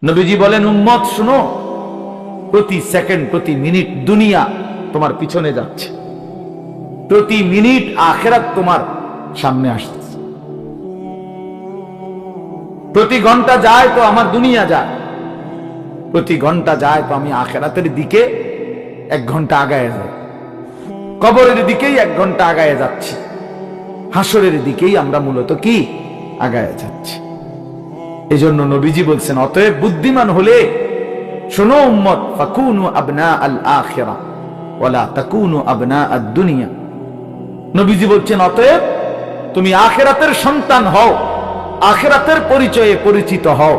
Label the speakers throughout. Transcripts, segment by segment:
Speaker 1: নবীজি বলেন, উম্মত শুনো, প্রতি সেকেন্ড প্রতি মিনিট দুনিয়া তোমার পিছনে যাচ্ছে, প্রতি মিনিট আখিরাত তোমার সামনে আসছে। প্রতি ঘন্টা যায় তো আমার দুনিয়া যায়, প্রতি ঘন্টা যায় তো আমি আখিরাতের দিকে 1 ঘন্টা আগায় যাই, কবরের দিকেই 1 ঘন্টা আগায় যাচ্ছি, হাসরের দিকেই আমরা মূলত কি আগায় যাচ্ছি। এজন্য নবীজি বলছেন, অতএব বুদ্ধিমান হলে শোনো উম্মত, ফাকুনু আবনা আল আখিরা ওয়ালা তাকুনু আবনা আদ দুনিয়া। নবীজি বলছেন, অতএব তুমি আখিরাতের সন্তান হও, আখিরাতের পরিচয়ে পরিচিত হও,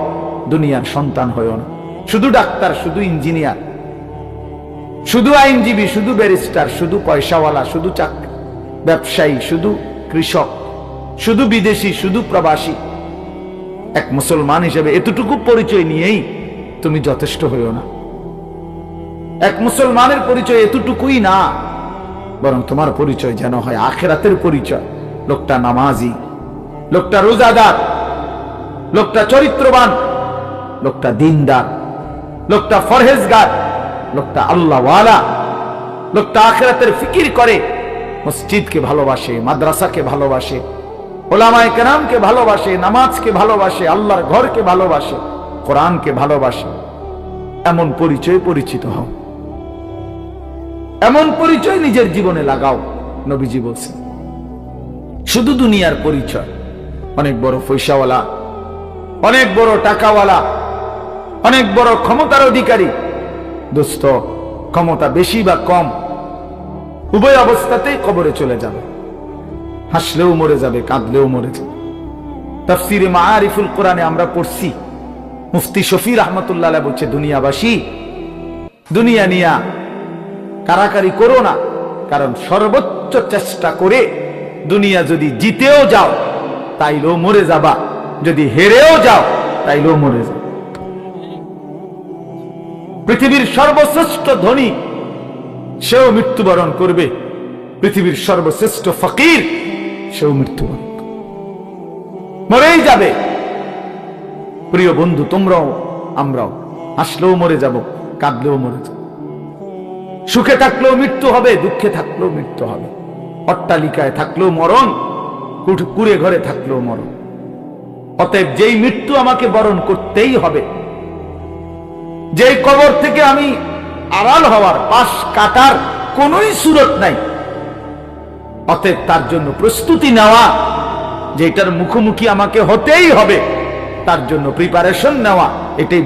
Speaker 1: দুনিয়ার সন্তান হও না। শুধু ডাক্তার, শুধু ইঞ্জিনিয়ার, শুধু আইনজীবী, শুধু ব্যারিস্টার, শুধু পয়সাওয়ালা, শুধু চাকরি ব্যবসায়ী, শুধু কৃষক, শুধু বিদেশি, শুধু প্রবাসী, এক মুসলমান হিসেবে এতটুকু পরিচয় নিয়েই তুমি যথেষ্ট হইও না। এক মুসলমানের পরিচয় এতটুকুই না, বরং তোমার পরিচয় যেন হয় আখিরাতের পরিচয়। লোকটা নামাজি, লোকটা রোজাদার, লোকটা চরিত্রবান, লোকটা দিনদার, লোকটা ফরহেজগার, লোকটা আল্লাহওয়ালা, লোকটা আখিরাতের ফিকির করে, মসজিদকে ভালোবাসে, মাদ্রাসাকে ভালোবাসে, ওলামায়ে কেরামকে ভালোবাসে, নামাজকে ভালোবাসে, আল্লাহর ঘরকে ভালোবাসে, কোরআনকে ভালোবাসে। এমন পরিচয় পরিচিত হও, এমন পরিচয় নিজের জীবনে লাগাও। নবীজি বলছেন, শুধু দুনিয়ার পরিচয়, অনেক বড় পয়সাওয়ালা, অনেক বড় টাকাওয়ালা, অনেক বড় ক্ষমতার অধিকারী, দোস্ত ক্ষমতা বেশি বা কম উভয় অবস্থাতেই কবরে চলে যাবে, হাসলেও মরে যাবে, কাঁদলেও মরে যাবে। তাফসিরে মাআরিফুল কোরআনে আমরা পড়ছি, মুফতি শফি রাহমাতুল্লাহ আলাইহি বলছে, দুনিয়াবাসী, দুনিয়া নিয়া কারাকারি করো না, কারণ সর্বোচ্চ চেষ্টা করে দুনিয়া যদি জিতেও যাও তাইলেও মরে যাবা, যদি হেরেও যাও তাইলেও মরে যাবে। পৃথিবীর সর্বশ্রেষ্ঠ ধনী সেও মৃত্যুবরণ করবে, পৃথিবীর সর্বশ্রেষ্ঠ ফকির সেও মৃত্যুবরণ করবে, মরেই যাবে। প্রিয় বন্ধু, তোমরাও আমরাও হাসলেও মরে যাব, কাঁদলেও মরে যাব, সুখে থাকলেও মৃত্যু হবে, দুঃখে থাকলেও মৃত্যু হবে, অট্টালিকায় থাকলেও মরণ, কুড়ে ঘরে থাকলেও মরণ। অতএব যেই মৃত্যু আমাকে বরণ করতেই হবে, যেই কবর থেকে আমি আড়াল হওয়ার, পাশ কাটার কোনোই সুরত নাই, অতএব তার জন্য প্রস্তুতি নেওয়া, যে এটার মুখোমুখি আমাকে হতেই হবে, তার জন্য প্রিপারেশন নেওয়া, এটাই